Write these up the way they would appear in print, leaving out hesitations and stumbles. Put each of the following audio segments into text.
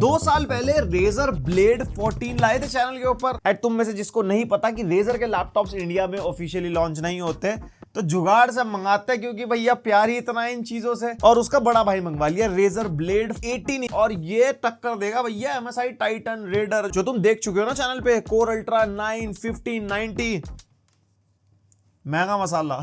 2 साल पहले razor blade 14 लाए थे चैनल के ऊपर। एंड तुम में से जिसको नहीं पता कि रेजर के लैपटॉप्स इंडिया में ऑफिशियली लॉन्च नहीं होते, तो जुगाड़ से मंगाते हैं, क्योंकि भैया प्यार ही इतना है इन चीजों से। और उसका बड़ा भाई मंगवा लिया रेजर ब्लेड 18, और ये टक्कर देगा भैया MSI टाइटन रेडर जो तुम देख चुके हो ना चैनल पे, कोर अल्ट्रा 9, 15, 90, महंगा मसाला।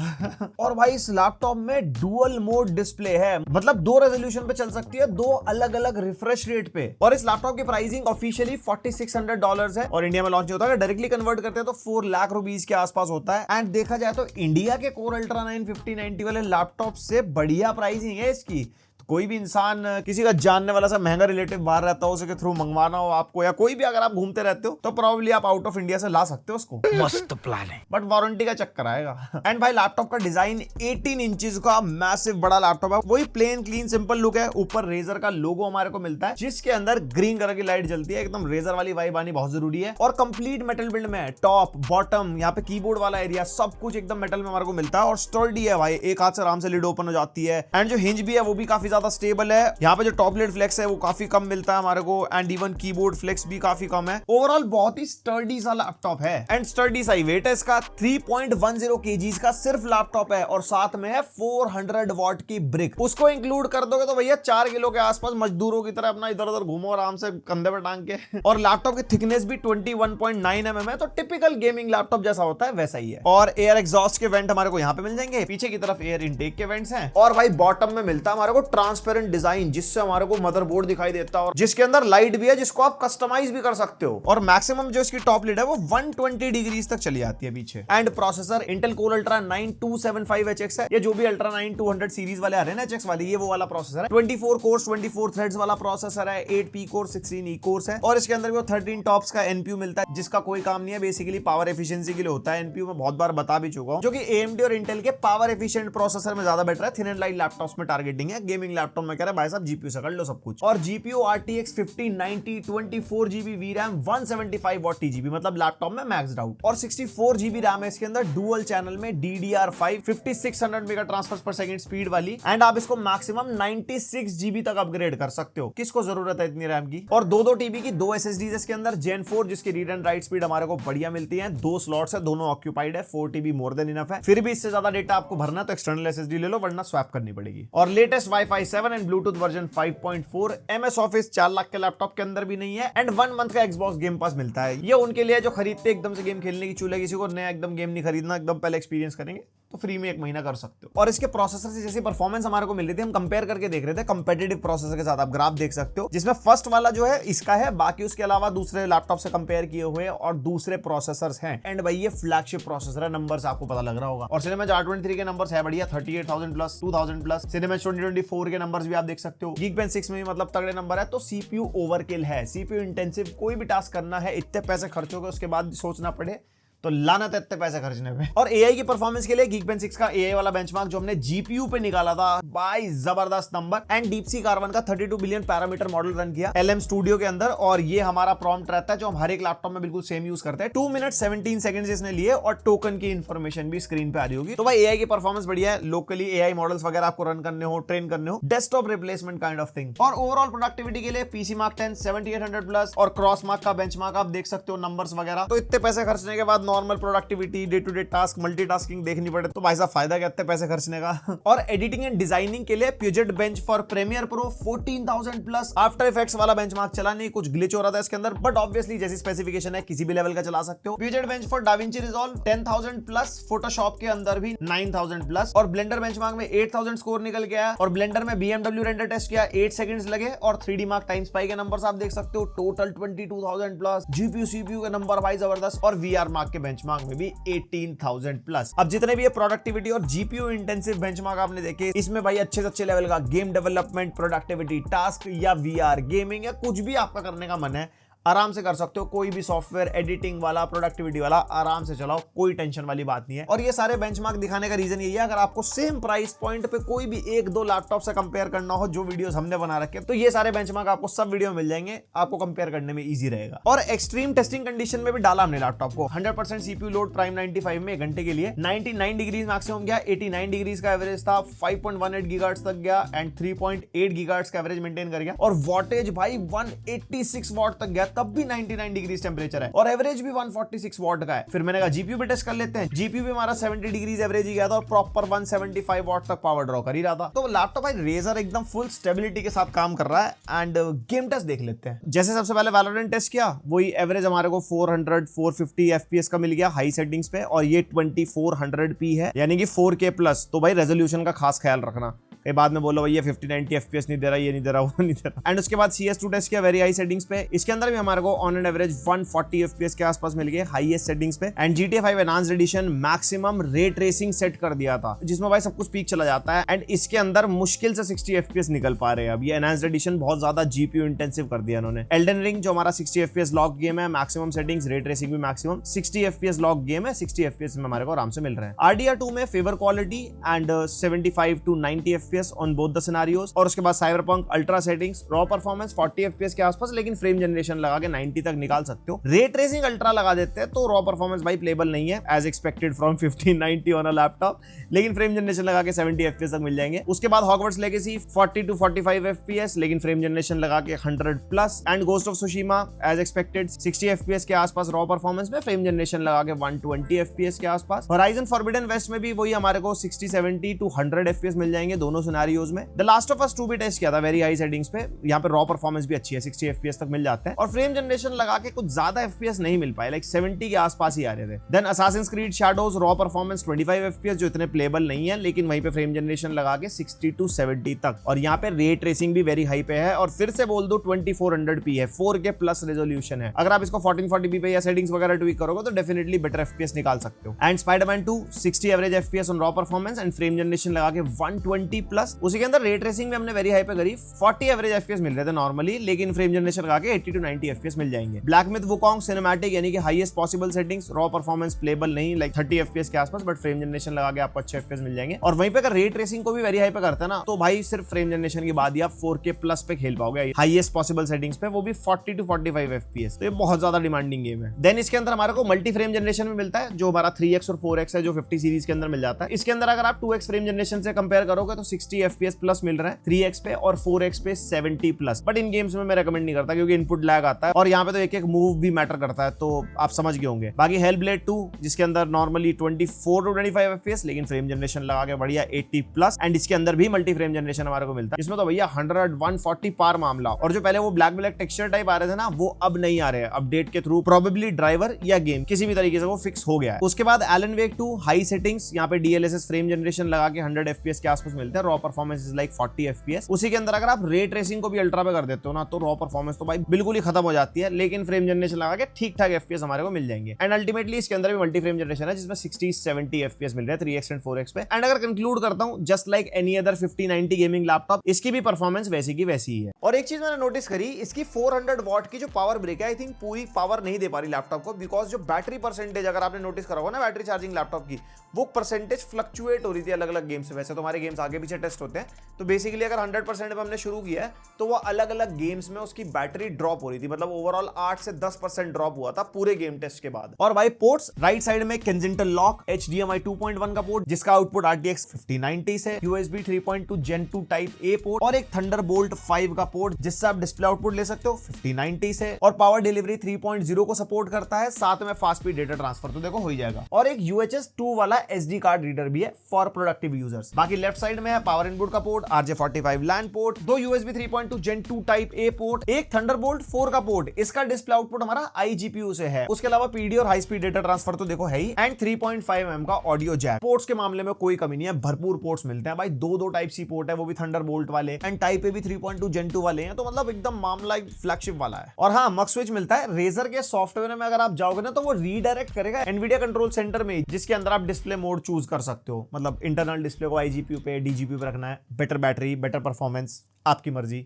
और भाई इस लैपटॉप में डुअल मोड डिस्प्ले है, मतलब 2 रेजोल्यूशन पे चल सकती है, 2 अलग अलग रिफ्रेश रेट पे। और इस लैपटॉप की प्राइसिंग ऑफिशियली $4600 है, और इंडिया में लॉन्च नहीं होता है। डायरेक्टली कन्वर्ट करते हैं तो 4 लाख रुपीस के आसपास होता है। एंड देखा जाए तो इंडिया के कोर अल्ट्रा 9, 50, 90 वाले लैपटॉप से बढ़िया प्राइसिंग है इसकी। कोई भी इंसान किसी का जानने वाला सा महंगा रिलेटिव बाहर रहता हो, उसके थ्रू मंगवाना हो आपको, या कोई भी अगर आप घूमते रहते हो, तो प्रोबेबली आप आउट ऑफ इंडिया से ला सकते हो उसको। मस्त प्लान है, बट वारंटी का चक्कर आएगा। एंड भाई लैपटॉप का डिजाइन 18 इंचेस का मैसिव बड़ा लैपटॉप है। वही प्लेन क्लीन सिंपल लुक है। ऊपर रेजर का लोगो हमारे को मिलता है, जिसके अंदर ग्रीन कलर की लाइट जलती है। एकदम रेजर वाली वाइब आनी बहुत जरूरी है। और कंप्लीट मेटल बिल्ड में टॉप बॉटम, यहाँ पे कीबोर्ड वाला एरिया, सब कुछ एकदम मेटल में हमारे को मिलता है। और स्टर्डी है भाई, एक हाथ से आराम से लिड ओपन हो जाती है। एंड जो हिंज भी है वो भी काफी ज्यादा स्टेबल है। यहाँ पे जो टॉप लिड फ्लेक्स है वो काफी कम मिलता है हमारे को। एंड इवन कीबोर्ड फ्लेक्स भी काफी कम है। ओवरऑल बहुत ही स्टर्डी सा लैपटॉप है। एंड स्टर्डी सा ही वेट है इसका। 3.10 kg का सिर्फ लैपटॉप है, और साथ में है 400 वॉट की ब्रिक। उसको इंक्लूड कर दोगे तो भैया 4 किलो के आसपास मजदूरों की तरह अपना इधर उधर घूमो आराम से कंधे पर टांग के। और लैपटॉप की थिकनेस भी 21.9 mm है, तो टिपिकल गेमिंग लैपटॉप जैसा होता है वैसा ही है। और एयर एग्जॉस्ट के वेंट हमारे को यहाँ पे मिल जाएंगे। पीछे की तरफ एयर इनटेक के वेंट्स हैं। और भाई बॉटम में मिलता है हमारे को ट्रांसपेरेंट डिजाइन, जिससे हमारे को मदरबोर्ड दिखाई देता है, और जिसके अंदर लाइट भी है, जिसको आप कस्टमाइज भी कर सकते हो। और मैक्सिमम जो इसकी टॉप लिड है वो 120 डिग्रीज तक चली जाती है पीछे। And processor Intel core ultra 9275HX है। ये जो भी अल्ट्रा 9 200 सीरीज वाले आ रहे हैं ना HX वाले, ये वो वाला प्रोसेसर है। 24 कोर्स 24 थ्रेड्स वाला प्रोसेसर है। 8 P कोर 16 E कोर्स है। और इसके अंदर भी 13 टॉप्स का NPU मिलता है, जिसका कोई काम नहीं है, बेसिकली पावर एफिशिएंसी के लिए होता है। NPU में बहुत बार बता भी चुका हूं, जो कि AMD और इंटेल के पावर एफिशिएंट प्रोसेसर में ज्यादा बेटर है। थिन एंड लाइट लैपटॉप्स में टारगेटिंग है। गेमिंग लैपटॉप में कह रहे हैं भाई साहब GPU से कर लो सब कुछ। और GPU RTX 5090 24 GB VRAM 175 what TGB, मतलब लैपटॉप में मैक्सड आउट। और 64 GB रैम है इसके अंदर, डुअल चैनल में DDR5 5600 मेगा ट्रांसफर पर सेकंड स्पीड वाली। एंड आप इसको मैक्सिमम 96 GB तक अपग्रेड कर सकते हो। किसको जरूरत है इतनी रैम की। और 2 TB की 2 SSDs इसके अंदर, Gen 4 जिसकी रीड एंड राइट स्पीड हमारे को बढ़िया मिलती है। 2 स्लॉट्स है, दोनों ऑक्यूपाइड है। 4 TB मोर देन इनफ है। फिर भी इससे ज्यादा डेटा आपको भरना तो एक्सटर्नल SSD ले लो, वरना स्वैप करनी पड़ेगी। और latest Wi-Fi 7 and Bluetooth version 5.4। MS office 4 lakh के लैपटॉप के अंदर भी नहीं है। एंड 1 मंथ का Xbox गेम पास मिलता है। ये उनके लिए जो खरीदते एकदम से गेम खेलने की चूल्हे, किसी को नया एकदम गेम नहीं खरीदना, एकदम पहले एक्सपीरियंस करेंगे तो फ्री में 1 महीना कर सकते हो। और इसके प्रोसेसर से जैसी परफॉर्मेंस हमारे को मिल रही थी, हम कंपेयर करके देख रहे थे कंपेटिटिव प्रोसेसर के साथ। आप ग्राफ देख सकते हो, जिसमें फर्स्ट वाला जो है इसका है, बाकी उसके अलावा दूसरे लैपटॉप से कंपेयर किए हुए और दूसरे प्रोसेसर्स हैं। एंड भाई ये फ्लैगशिप प्रोसेसर है, नंबर से आपको पता लग रहा होगा। और सिनेमा 823 के नंबर्स है बढ़िया, 38,000 प्लस 2000 प्लस। सिनेमा 2024 के नंबर्स भी आप देख सकते हो। Geekbench 6 में भी मतलब तगड़े नंबर है। तो CPU ओवरकिल है, CPU इंटेंसिव। कोई भी टास्क करना है, इतने पैसे खर्च हो गए, उसके बाद सोचना पड़े तो लानत है इतने पैसे खर्चने पे। और AI की परफॉर्मेंस के लिए Geekbench 6 का AI वाला बेंचमार्क जो हमने GPU पे निकाला था, भाई जबरदस्त नंबर। एंड DeepSeek R1 का 32 बिलियन पैरामीटर मॉडल रन किया LM स्टूडियो के अंदर। और ये हमारा प्रॉम्प्ट रहता है जो हम हर एक लैपटॉप में बिल्कुल सेम यूज करते हैं। 2 मिनट 17 सेकंड्स इसने लिए, और टोकन की इंफॉर्मेशन भी स्क्रीन पे आ रही होगी। तो भाई AI की परफॉर्मेंस बढ़िया है। लोकली AI मॉडल्स वगैरह आपको रन करने हो, ट्रेन करने हो, desktop replacement kind of thing. और ओवरऑल प्रोडक्टिविटी के लिए PC Mark 10 7800 प्लस और क्रॉस मार्क का बेंचमार्क आप देख सकते हो, नंबर्स वगैरह। तो इतने पैसे खर्चने के बाद normal productivity, day to day task, multitasking देखनी पड़े तो भाई साहब फायदा क्या इतने पैसे खर्चने का। और एडिटिंग एंड डिजाइनिंग के लिए Puget bench for Premiere Pro 14000 plus. After Effects वाला बेंचमार्क चला नहीं, कुछ ग्लिच हो रहा था इसके अंदर, बट ऑब्वियसली जैसी स्पेसिफिकेशन है किसी भी लेवल का चला सकते हो। Puget bench for DaVinci Resolve 10000 plus, Photoshop के अंदर भी 9000 प्लस। और ब्लेंडर बेंचमार्क में 8000 स्कोर निकल के आया। और ब्लेंडर में BMW रेंडर टेस्ट किया, 8 सेकंड्स लगे। और 3D मार्क टाइम स्पाई के नंबर्स आप देख सकते हो, टोटल 22000 प्लस। GPU CPU के नंबर भाई जबरदस्त। और VR मार्क के बेंचमार्क में भी 18,000 प्लस। अब जितने भी ये प्रोडक्टिविटी और GPU इंटेंसिव बेंचमार्क आपने देखे, इसमें भाई अच्छे से अच्छे लेवल का गेम डेवलपमेंट, प्रोडक्टिविटी, टास्क या VR गेमिंग या कुछ भी आपका करने का मन है, आराम से कर सकते हो, कोई भी सॉफ्टवेयर एडिटिंग वाला, प्रोडक्टिविटी वाला आराम से चलाओ, कोई टेंशन वाली बात नहीं है। और ये सारे बेंचमार्क दिखाने का रीजन यही है, अगर आपको सेम प्राइस पॉइंट पे कोई भी एक दो लैपटॉप से कंपेयर करना हो जो वीडियोस हमने बना रखे, तो ये सारे बेंचमार्क आपको सब वीडियो में मिल जाएंगे, आपको कंपेयर करने में इजी रहेगा। और एक्सट्रीम टेस्टिंग कंडीशन में भी डाला हमने लैपटॉप को। 100% सीपीयू लोड प्राइम 95 में 1 घंटे के लिए 99 डिग्री मैक्सिमम गया, 89 डिग्री का एवरेज था, 5.18 गीगाहर्ट्ज तक गया एंड 3.8 गीगाहर्ट्ज का एवरेज मेंटेन कर गया। और वॉटेज भाई 186 वॉट तक गया, तब भी 99 डिग्री टेंपरेचर है और एवरेज भी 146 वॉट का है। फिर मैंने कहा जीपीयू पे टेस्ट कर लेते हैं, जीपीयू भी हमारा 70 डिग्री एवरेज ही गया था और प्रॉपर 175 वॉट तक पावर ड्रॉ कर ही रहा था। तो लैपटॉप भाई रेजर एकदम फुल स्टेबिलिटी के साथ काम कर रहा है। एंड गेम टेस्ट देख लेते हैं। जैसे सबसे पहले वैलोरेंट टेस्ट किया, वही एवरेज हमारे को 450 एफपीएस का मिल गया हाई सेटिंग्स पे, और ये 2400p है यानी कि 4K प्लस। तो भाई रेजोल्यूशन का खास ख्याल रखना, ये बाद में बोलो भैया 50-90 एफपीएस नहीं दे रहा, ये नहीं दे रहा, वो नहीं दे रहा। एंड उसके बाद CS2 टेस्ट किया वेरी हाई सेटिंग्स पे, इसके अंदर भी हमारे को ऑन एंड एवरेज 140 एफपीएस के आसपास मिल गए हाईएस्ट सेटिंग्स पे। And GTA 5 enhanced edition maximum ray tracing set कर दिया था, जिसमें भाई सब कुछ पीक चला जाता है एंड इसके अंदर मुश्किल से 60 एफपीएस निकल पा रहे हैं। अब ये एनहांस्ड एडिशन बहुत ज्यादा जीपीयू इंटेंसिव कर दिया इन्होंने। एल्डन रिंग जो हमारा 60 एफपीएस लॉक गेम है, मैक्सिमम सेटिंग्स, रे ट्रेसिंग भी मैक्सिमम 60 एफपीएस लॉक गेम है, 60 एफपीएस में हमारे को आराम से मिल रहे हैं। RDR2 में favour quality and 75 to 90 FPS on both the scenarios. और उसके बाद cyberpunk ultra settings, raw performance 40 FPS के आसपास, लेकिन फ्रेम जनरेशन लगा के 90 तक निकाल सकते हो। रे ट्रेसिंग अल्ट्रा लगा देते हैं तो रॉ परफॉर्मेंस भाई प्लेबल नहीं है as expected from 1590 on a laptop, लेकिन फ्रेम जनरेशन लगा के 70 एफपीएस तक मिल जाएंगे। उसके बाद हॉगवर्ट्स लेगेसी 40 to 45 एफपीएस, लेकिन फ्रेम जनरेशन लगा के 100 plus. And Ghost of Tsushima as expected 60 FPS के आसपास रॉ परफॉर्मेंस में, फ्रेम जनरेशन लगा के 120 एफपीएस के आसपास। होराइजन फॉरबिडन वेस्ट में भी वही हमारे को 60-70 to 100 एफपीएस मिल जाएंगे दोनों सिनेरियोस में। द लास्ट ऑफ अस 2 भी टेस्ट किया था वेरी हाई सेटिंग्स पे, यहाँ पे रॉ परफॉर्मेंस भी अच्छी है, 60 एफपीएस तक मिल जाते हैं और फ्रेम जनरेशन लगा के कुछ ज्यादा एफपीएस नहीं मिल पाए, लाइक 70 के आसपास ही आ रहे थे। Then Assassin's Creed Shadows raw performance 25 FPS जो इतने प्लेबल नहीं है, लेकिन वहीं पे फ्रेम जनरेशन लगा के 60 to 70 तक, और यहाँ पे रे ट्रेसिंग भी वेरी हाई पे है। और फिर से बोल दो 2400p है, 4K प्लस रेजोल्यूशन है। अगर आप इसको 1440p पे या सेटिंग्स वगैरह ट्वीक करोगे तो डेफिनेटली बेटर एफपीएस निकाल सकते हो। And Spiderman 2 60 average FPS on raw performance and frame generation लगा के 120 प्लस। उसी के अंदर रे ट्रेसिंग में हमने वेरी हाई पे करी, 40 एवरेज एफपीएस मिल रहे थे नॉर्मली, लेकिन फ्रेम जनरेशन लगा के 80 to 90 एफपीएस मिल जाएंगे। ब्लैक मिथ वुकोंग सिनेमैटिक यानी कि highest possible settings, raw performance payable नहीं, लाइक 30 एफपीएस के आसपास, बट फ्रेम जनरेशन लगा के आपको अच्छे एफपीएस मिल जाएंगे। और वहीं पे अगर रे ट्रेसिंग को भी वेरी हाई पे करते हैं ना, तो भाई सिर्फ फ्रेम जनरेशन के बाद ही आप 4K प्लस पे खेल पाओगे हाईएस्ट पॉसिबल सेटिंग्स पे, वो भी 40 to 45 एफपीएस। तो ये बहुत ज्यादा डिमांडिंग गेम है। देन इसके अंदर हमारे को मल्टी फ्रेम जनरेशन में मिलता है, जो हमारा 3x और 4x है, जो 50 सीरीज के अंदर मिल जाता है। इसके अंदर अगर आप 2x फ्रेम जनरेशन से कंपेयर करोगे तो 60 एफपीएस प्लस मिल रहा है 3x पे, और 4x पे 70 प्लस। बट इन गेम्स में मैं रेकमेंड नहीं करता क्योंकि इनपुट लैग आता है और यहाँ पे तो एक एक मूव भी मैटर करता है, तो आप समझ गए होंगे। बाकी हेलब्लेड 2 जिसके अंदर नॉर्मली 24 to 25 एफपीएस, लेकिन फ्रेम जनरेशन लगा के बढ़िया 80 प्लस। एंड इसके अंदर भी मल्टी फ्रेम जनरेशन हमारे को मिलता है, इसमें तो भैया 100-140 पार मामला। और जो पहले वो ब्लैक टेक्सचर टाइप आ रहे थे ना, वो अब नहीं आ रहे हैं। अपडेट के थ्रू प्रोबेबली ड्राइवर या गेम किसी भी तरीके से वो फिक्स हो गया है। उसके बाद एलन वेक 2 हाई सेटिंग्स, यहाँ पे DLSS फ्रेम जनरेशन लगा के 100 एफपीएस के आसपास मिलते हैं, raw performance is like 40 FPS. उसी के अंदर अगर आप रे ट्रेसिंग को भी अल्ट्रा पे कर देते हो ना, तो रॉ परफॉर्मेंस तो भाई बिल्कुल ही खत्म हो जाती है, लेकिन फ्रेम जनरेशन लगा के ठीक ठाक एफपीएस हमारे को मिल जाएंगे। एंड अल्टीमेटली इसके अंदर भी मल्टी फ्रेम जनरेशन है, जिसमें 60-70 एफपीएस मिल रहे हैं 3x एंड 4x पे। एंड अगर कंक्लूड करता हूं, just like any other 5090 gaming laptop, इसकी भी परफॉर्मेंस वैसी की वैसी ही है। और एक चीज मैंने नोटिस करी, इसकी 400 वॉट की जो पावर ब्रेक है, आई थिंक पूरी पावर नहीं दे पा रही लैपटॉप को, बिकॉज जो बैटरी परसेंटेज, अगर आपने नोटिस करा होगा ना बैटरी चार्जिंग लैपटॉप की, वो परसेंटेज फ्लक्चुएट हो रही थी अलग अलग गेम से। वैसे तो हमारे गेम्स आगे पीछे टेस्ट होते हैं, तो बेसिकली अगर 100% पे हमने शुरू किया है, तो वो अलग अलग गेम्स में उसकी बैटरी ड्रॉप हो रही थी, मतलब ओवरऑल 8 से 10% ड्रॉप हुआ था पूरे गेम टेस्ट के बाद। और भाई पोर्ट्स, राइट साइड में केंजिंगटन लॉक, HDMI 2.1 का पोर्ट जिसका आउटपुट RTX 5090 से, USB 3.2 Gen 2 type A port, और एक थंडरबोल्ट 5 का पोर्ट जिससे आप डिस्प्ले आउटपुट ले सकते हो 5090 से, और पावर डिलीवरी 3.0 को सपोर्ट करता है, साथ में फास्ट स्पीड डेटा ट्रांसफर तो देखो हो ही जाएगा। और एक UHS 2 वाला SD कार्ड रीडर भी है फॉर प्रोडक्टिव यूजर्स। बाकी लेफ्ट साइड में है पावर इनपुट का port, RJ45 LAN port, 2 USB 3.2 Gen 2 type A port, एक थंडरबोल्ट 4 का पोर्ट, इसका डिस्प्ले आउटपुट हमारा iGPU से है। उसके अलावा PD और हाई स्पीड डेटा ट्रांसफर तो देखो है ही, एंड 3.5 mm का ऑडियो जैक। पोर्ट्स के मामले में कोई कमी नहीं है, भरपूर पोर्ट्स मिलते हैं भाई। 2 टाइप सी पोर्ट है, वो भी थंडरबोल्ट वाले, एंड टाइप ए भी 3.2 Gen 2 वाले हैं, तो मतलब एकदम मामला फ्लैगशिप वाला है। और हाँ, मक स्विच मिलता है रेजर के सॉफ्टवेयर में, अगर आप जाओगे ना तो वो रीडायरेक्ट करेगा एनवीडिया कंट्रोल सेंटर में, जिसके अंदर आप डिस्प्ले मोड चूज कर सकते हो। मतलब इंटरनल डिस्प्ले को iGPU पे, DGPU पे रखना है, बेटर बैटरी, बेटर परफॉर्मेंस, आपकी मर्जी।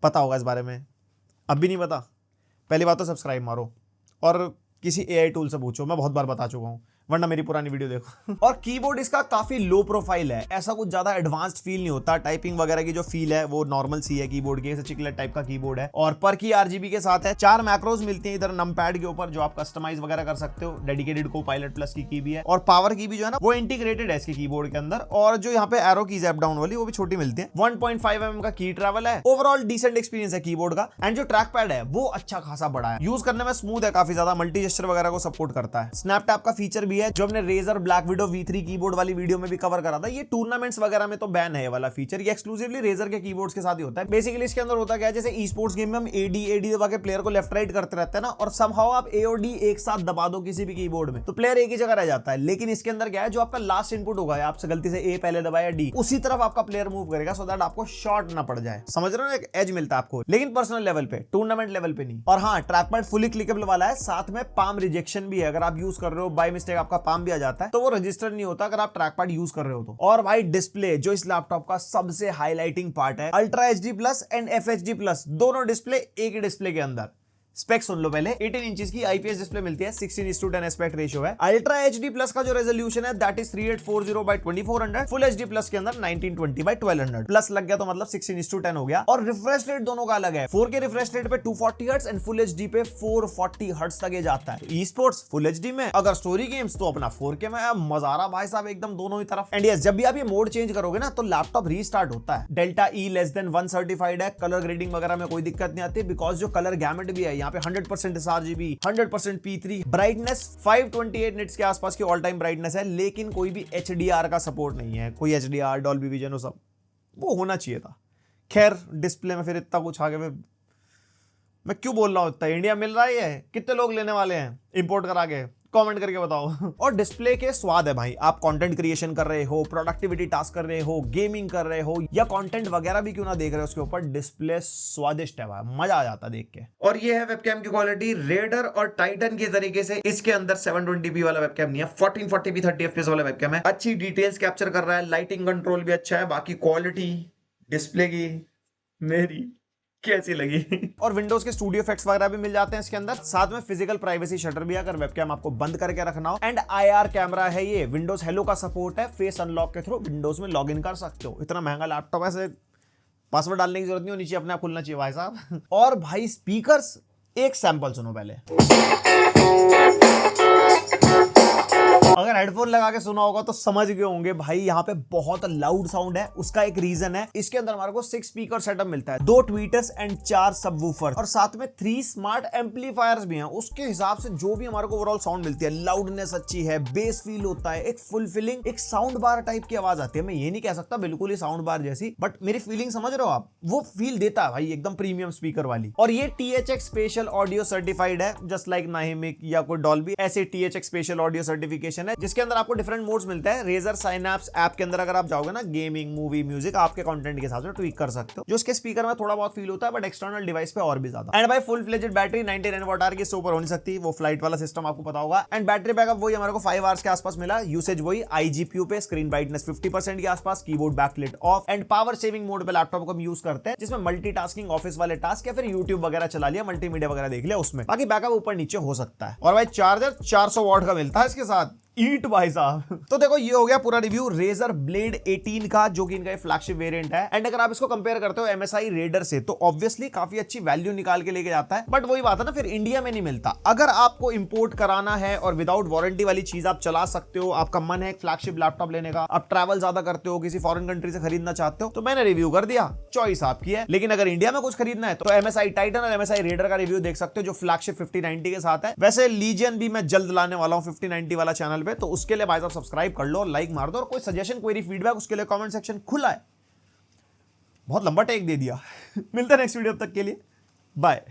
पता होगा इस बारे में, अब भी नहीं पता, पहली बात तो सब्सक्राइब मारो और किसी AI टूल से पूछो, मैं बहुत बार बता चुका हूं, वरना मेरी पुरानी वीडियो देखो। और कीबोर्ड इसका काफी लो प्रोफाइल है, ऐसा कुछ ज्यादा एडवांस्ड फील नहीं होता। टाइपिंग वगैरह की जो फील है वो नॉर्मल सी है कीबोर्ड की, ऐसे चिकलेट टाइप का कीबोर्ड है। और पर की RGB के साथ है। 4 मैक्रोज मिलती है इधर नमपैड के ऊपर जो आप कस्टमाइज वगैरह कर सकते हो। डेडिकेटेड Copilot प्लस की भी है और पावर की भी जो है ना वो इंटीग्रेटेड है इसके कीबोर्ड के अंदर। और जो यहाँ पे एरो कीज अप डाउन वाली वो भी छोटी मिलती है। 1.5 mm का की ट्रैवल है। ओवरऑल डिसेंट एक्सपीरियंस है कीबोर्ड का। एंड जो ट्रैक पैड है वो अच्छा खासा बड़ा है, यूज करने में स्मूथ है, काफी ज्यादा मल्टी जेस्चर वगैरह को सपोर्ट करता है। स्नैप टैप का फीचर भी है जो हमने Razer Black Widow V3 keyboard वाली वीडियो में भी कवर करा था। ये टूर्नामेंट्स वगैरह में तो बैन है ये वाला फीचर, ये एक्सक्लूसिवली रेजर के कीबोर्ड्स के साथ ही होता है। बेसिकली इसके अंदर होता क्या है, जैसे ई स्पोर्ट्स गेम में हम AD दबा के प्लेयर को लेफ्ट राइट करते रहते हैं ना, और समहाउ आप A और D एक साथ दबा दो किसी भी कीबोर्ड में तो प्लेयर एक ही जगह रह जाता है। लेकिन इसके अंदर क्या है, जो आपका लास्ट इनपुट होगा, आपसे गलती से A पहले दबाया D, उसी तरफ आपका प्लेयर मूव करेगा सो दैट आपको शॉट ना पड़ जाए। समझ रहे हो ना, एक एज मिलता है आपको, लेकिन पर्सनल लेवल पे, टूर्नामेंट लेवल पे नहीं। और हाँ, ट्रैक पैड फुली क्लिकेबल वाला है, साथ में पाम रिजेक्शन भी है। अगर आप यूज कर रहे हो बाय मिस्टेक आपका पाम भी आ जाता है तो वो रजिस्टर नहीं होता अगर आप ट्रैक पैड यूज कर रहे हो तो। और भाई डिस्प्ले जो इस लैपटॉप का सबसे हाईलाइटिंग पार्ट है, ultra HD plus and FHD plus दोनों डिस्प्ले एक ही डिस्प्ले के अंदर। स्पेक सुन लो पहले, 18 इंचेस की IPS डिस्प्ले मिलती है, 16:10 एस्पेक्ट रेशियो है। अल्ट्रा HD प्लस का जो रेजोल्यूशन है that is 3840x2400, full HD plus के अंदर 1920x1200 प्लस लग गया तो मतलब 16:10 हो गया। और रिफ्रेश रेट दोनों का अलग है, 4K रिफ्रेश रेट पे 240 हर्ट्ज एंड फुल HD पे 440 हर्ट्ज तक जाता है। ई स्पोर्ट्स फुल HD में, अगर स्टोरी गेम्स तो अपना 4K में। मजारा भाई साहब एकदम दोनों ही तरफ। एंड यस, जब भी आप ये मोड चेंज करोगे ना तो लैपटॉप रीस्टार्ट होता है। डेल्टा E <1 सर्टिफाइड है, कलर ग्रेडिंग वगैरह में कोई दिक्कत नहीं आती बिकॉज जो कलर गैमेट भी है यहाँ पे 100% sRGB, 100% P3, ब्राइटनेस 528 निट्स के आसपास की ऑल टाइम ब्राइटनेस है। लेकिन कोई भी HDR का सपोर्ट नहीं है, कोई HDR, डॉल्बी विजन वो सब वो होना चाहिए था। खैर डिस्प्ले में फिर इतना कुछ आगे मैं क्यों बोल रहा हूं इतना, इंडिया मिल रहा है, कितने लोग लेने वाले हैं इंपोर्ट करा के, कमेंट करके बताओ। और डिस्प्ले के स्वाद है भाई, आप कंटेंट क्रिएशन कर रहे हो, प्रोडक्टिविटी टास्क कर रहे हो, गेमिंग कर रहे हो या कंटेंट वगैरह भी क्यों ना देख रहे हो, उसके ऊपर डिस्प्ले स्वादिष्ट है भाई, मजा आ जाता देख के। और ये है वेबकैम की क्वालिटी, रेडर और टाइटन के तरीके से इसके अंदर 720p वाला वेबकैम नहीं है, 1440p 30fps वाला वेबकैम है। अच्छी डिटेल्स कैप्चर कर रहा है, लाइटिंग कंट्रोल भी अच्छा है। बाकी क्वालिटी डिस्प्ले की मेरी कैसी लगी। और विंडोज के स्टूडियो इफेक्ट्स वगैरह भी मिल जाते हैं इसके अंदर, साथ में फिजिकल प्राइवेसी शटर भी है अगर वेबकैम आपको बंद करके रखना हो। एंड IR कैमरा है ये, विंडोज हेलो का सपोर्ट है, फेस अनलॉक के थ्रू विंडोज में लॉग इन कर सकते हो। इतना महंगा लैपटॉप ऐसे पासवर्ड डालने की जरूरत नहीं हो, नीचे अपने आप खुलना चाहिए भाई साहब। और भाई स्पीकर्स, एक सैंपल सुनो पहले। अगर हेडफोन लगा के सुना होगा तो समझ गए होंगे भाई, यहाँ पे बहुत लाउड साउंड है। उसका एक रीजन है, इसके अंदर हमारे को 6 स्पीकर सेटअप मिलता है, 2 ट्वीटर्स एंड 4 सबवूफर, और साथ में 3 स्मार्ट एम्पलीफायर्स भी हैं। उसके हिसाब से जो भी हमारे को ओवरऑल साउंड मिलती है, लाउडनेस अच्छी है, बेस फील होता है, एक फुलफिलिंग एक साउंड बार टाइप की आवाज आती है। मैं ये नहीं कह सकता बिल्कुल ही साउंड बार जैसी, बट मेरी फीलिंग समझ रहे हो आप, वो फील देता है भाई एकदम प्रीमियम स्पीकर वाली। और ये THX स्पेशल ऑडियो सर्टिफाइड है, जस्ट लाइक नाइमिक या कोई डॉल्बी, ऐसे THX स्पेशल ऑडियो सर्टिफिकेशन है, जिसके अंदर आपको डिफरेंट मोड्स मिलते हैं। रेजर साइनैप्स ऐप के अंदर अगर आप जाओगे ना, गेमिंग, मूवी, म्यूजिक, आपके कंटेंट के हिसाब से ट्वीक कर सकते हो, जो उसके स्पीकर में थोड़ा बहुत फील होता है, बट एक्सटर्नल डिवाइस पे और भी ज्यादा। एंड भाई फुल फ्लेजेड बैटरी 99 वॉट की, ऊपर हो नहीं सकती, वो फ्लाइट वाला सिस्टम आपको पता होगा। एंड बैटरी बैकअप वही हमारे को 5 आवर्स के आसपास मिला, यूसेज वही iGPU पे, स्क्रीन ब्राइटनेस 50% के आसपास, keyboard backlit of, and power saving mode पे लैपटॉप को हम यूज करते हैं, जिसमें मल्टीटास्किंग, ऑफिस वाले टास्क या फिर यूट्यूब वगैरह चला लिया, मल्टीमीडिया वगैरह देख लिया उसमें। बाकी बैकअप ऊपर नीचे हो सकता है। और भाई चार्जर 400 वॉट का मिलता है इसके साथ, ईट भाई साहब। तो देखो ये हो गया पूरा रिव्यू रेजर ब्लेड 18 का, जो कि इनका फ्लैगशिप वेरिएंट है। एंड अगर आप इसको कंपेयर करते हो MSI रेडर से तो ऑब्वियसली काफी अच्छी वैल्यू निकाल के लेके जाता है, बट वही बात है ना, फिर इंडिया में नहीं मिलता। अगर आपको इंपोर्ट कराना है और विदाउट वारंटी वाली चीज आप चला सकते हो, आपका मन है फ्लैगशिप लैपटॉप लेने का, आप ट्रैवल ज्यादा करते हो, किसी फॉरेन कंट्री से खरीदना चाहते हो, तो मैंने रिव्यू कर दिया, चॉइस आपकी है। लेकिन अगर इंडिया में कुछ खरीदना है तो MSI टाइटन और MSI रेडर का रिव्यू देख सकते हो, जो फ्लैगशिप 5090 के साथ है। वैसे लीजियन भी मैं जल्द लाने वाला हूं 5090 वाला चैनल पे, तो उसके लिए आप सब्सक्राइब कर लो, लाइक मार दो, और कोई सजेशन, क्वेरी, फीडबैक उसके लिए कमेंट सेक्शन खुला है। बहुत लंबा टेक दे दिया। मिलते हैं नेक्स्ट वीडियो, तक के लिए बाय।